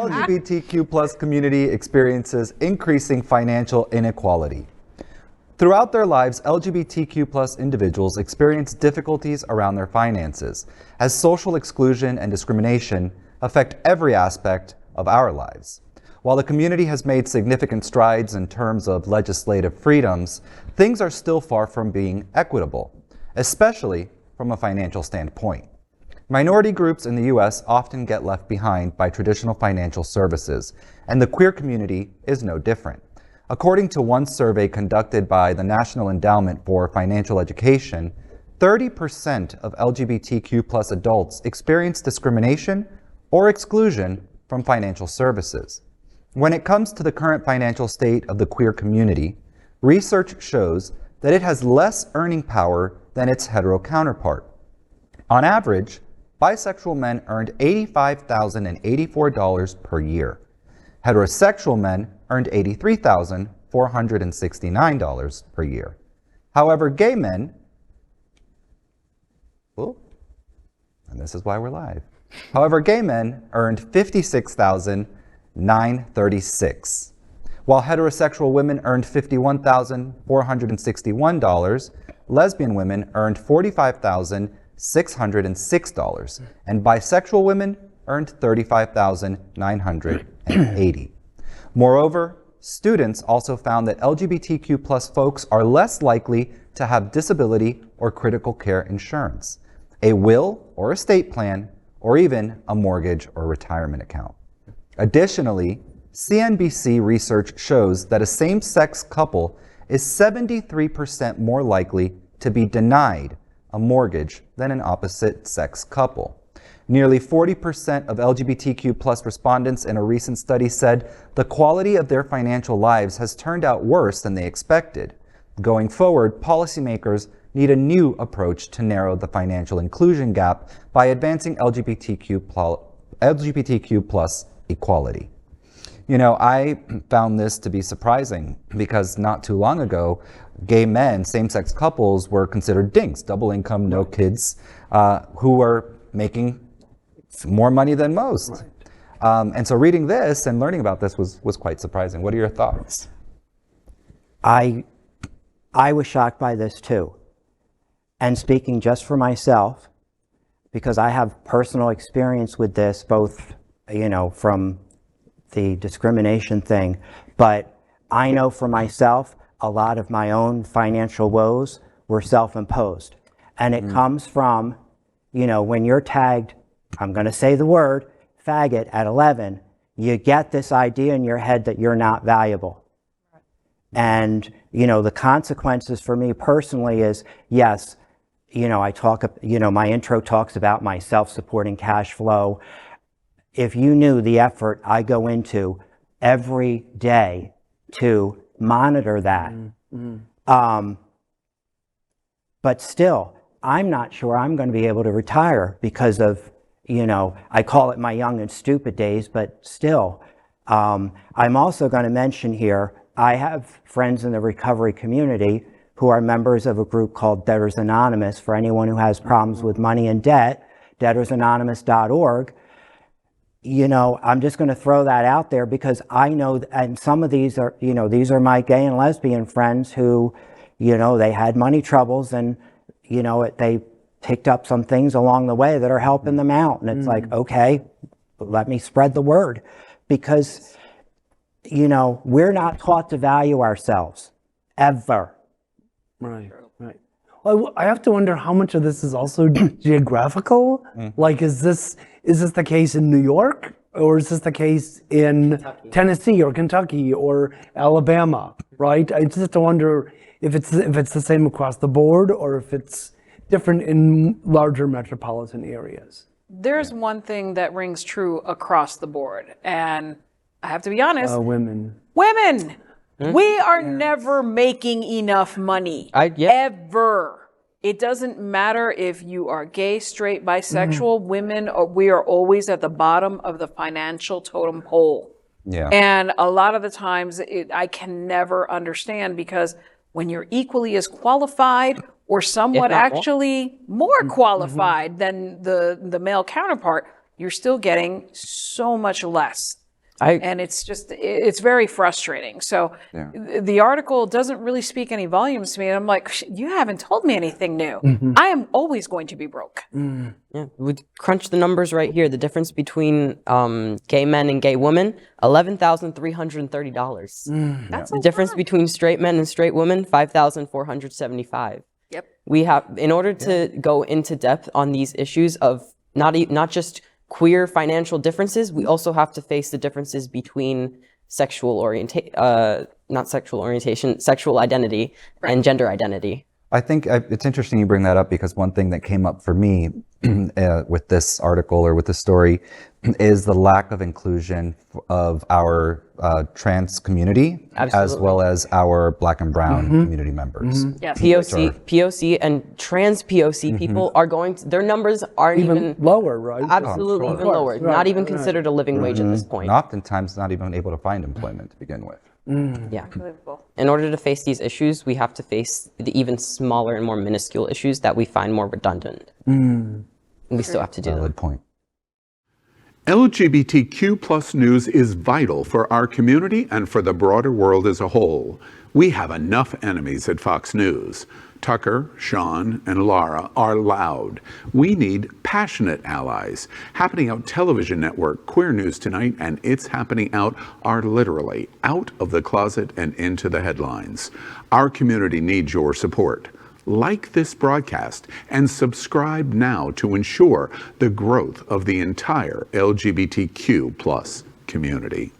LGBTQ plus community experiences increasing financial inequality. Throughout their lives, LGBTQ plus individuals experience difficulties around their finances, as social exclusion and discrimination affect every aspect of our lives. While the community has made significant strides in terms of legislative freedoms, things are still far from being equitable, especially from a financial standpoint. Minority groups in the U.S. often get left behind by traditional financial services, and the queer community is no different. According to one survey conducted by the National Endowment for Financial Education, 30% of LGBTQ plus adults experience discrimination or exclusion from financial services. When it comes to the current financial state of the queer community, research shows that it has less earning power than its hetero counterpart. On average, bisexual men earned $85,084 per year. Heterosexual men earned $83,469 per year. However, gay men, and this is why we're live. However, gay men earned $56,936, while heterosexual women earned $51,461, lesbian women earned $45,606, and bisexual women earned $35,980. Moreover, students also found that LGBTQ plus folks are less likely to have disability or critical care insurance, a will or estate plan, or even a mortgage or retirement account. Additionally, CNBC research shows that a same-sex couple is 73% more likely to be denied a mortgage than an opposite-sex couple. Nearly 40% of LGBTQ plus respondents in a recent study said the quality of their financial lives has turned out worse than they expected. Going forward, policymakers need a new approach to narrow the financial inclusion gap by advancing LGBTQ plus equality. You know, I found this to be surprising because not too long ago, gay men, same-sex couples were considered dinks, double income, no kids, who were making more money than most. Right. And so reading this and learning about this was quite surprising. What are your thoughts? I was shocked by this too. And speaking just for myself, because I have personal experience with this, both, you know, from the discrimination thing, but I know for myself, a lot of my own financial woes were self-imposed. And it comes from, you know, when you're tagged, I'm going to say the word, faggot at 11, you get this idea in your head that you're not valuable. And, you know, the consequences for me personally is, yes, you know, my intro talks about my self-supporting cash flow. If you knew the effort I go into every day to monitor that, but still, I'm not sure I'm going to be able to retire because of, you know, I call it my young and stupid days, but still. I'm also going to mention here, I have friends in the recovery community who are members of a group called Debtors Anonymous. For anyone who has problems with money and debt, debtorsanonymous.org. You know, I'm just going to throw that out there because I know, and some of these are, you know, these are my gay and lesbian friends who, you know, they had money troubles and, you know, they picked up some things along the way that are helping them out. And it's like, okay, let me spread the word because, you know, we're not taught to value ourselves ever. Right, right. Well, I have to wonder how much of this is also geographical. Like, is this the case in New York, or is this the case in Tennessee or Kentucky or Alabama? Right. I just have to wonder if it's the same across the board or if it's different in larger metropolitan areas. There's one thing that rings true across the board, and I have to be honest. Women. We are never making enough money, ever. It doesn't matter if you are gay, straight, bisexual, women, or we are always at the bottom of the financial totem pole. Yeah. And a lot of the times I can never understand because when you're equally as qualified or somewhat actually more qualified than the male counterpart, you're still getting so much less. And it's very frustrating. So the article doesn't really speak any volumes to me. And I'm like, you haven't told me anything new. I am always going to be broke. Yeah, we crunch the numbers right here. The difference between gay men and gay women, $11,330. That's The difference between straight men and straight women, $5,475. Yep. We have, in order to go into depth on these issues of not just queer financial differences, we also have to face the differences between sexual identity and gender identity. I think it's interesting you bring that up, because one thing that came up for me with this article or with this story is the lack of inclusion of our trans community, as well as our Black and Brown community members. Yes. POC and trans POC people are their numbers aren't even lower, right? Absolutely, even lower. Not even considered a living wage at this point. And oftentimes not even able to find employment to begin with. Yeah. In order to face these issues, we have to face the even smaller and more minuscule issues that we find more redundant. We still have to do them. Valid point. LGBTQ+ news is vital for our community and for the broader world as a whole. We have enough enemies at Fox News. Tucker, Sean, and Laura are loud. We need passionate allies. Happening Out Television Network, Queer News Tonight, and It's Happening Out are literally out of the closet and into the headlines. Our community needs your support. Like this broadcast and subscribe now to ensure the growth of the entire LGBTQ+ community.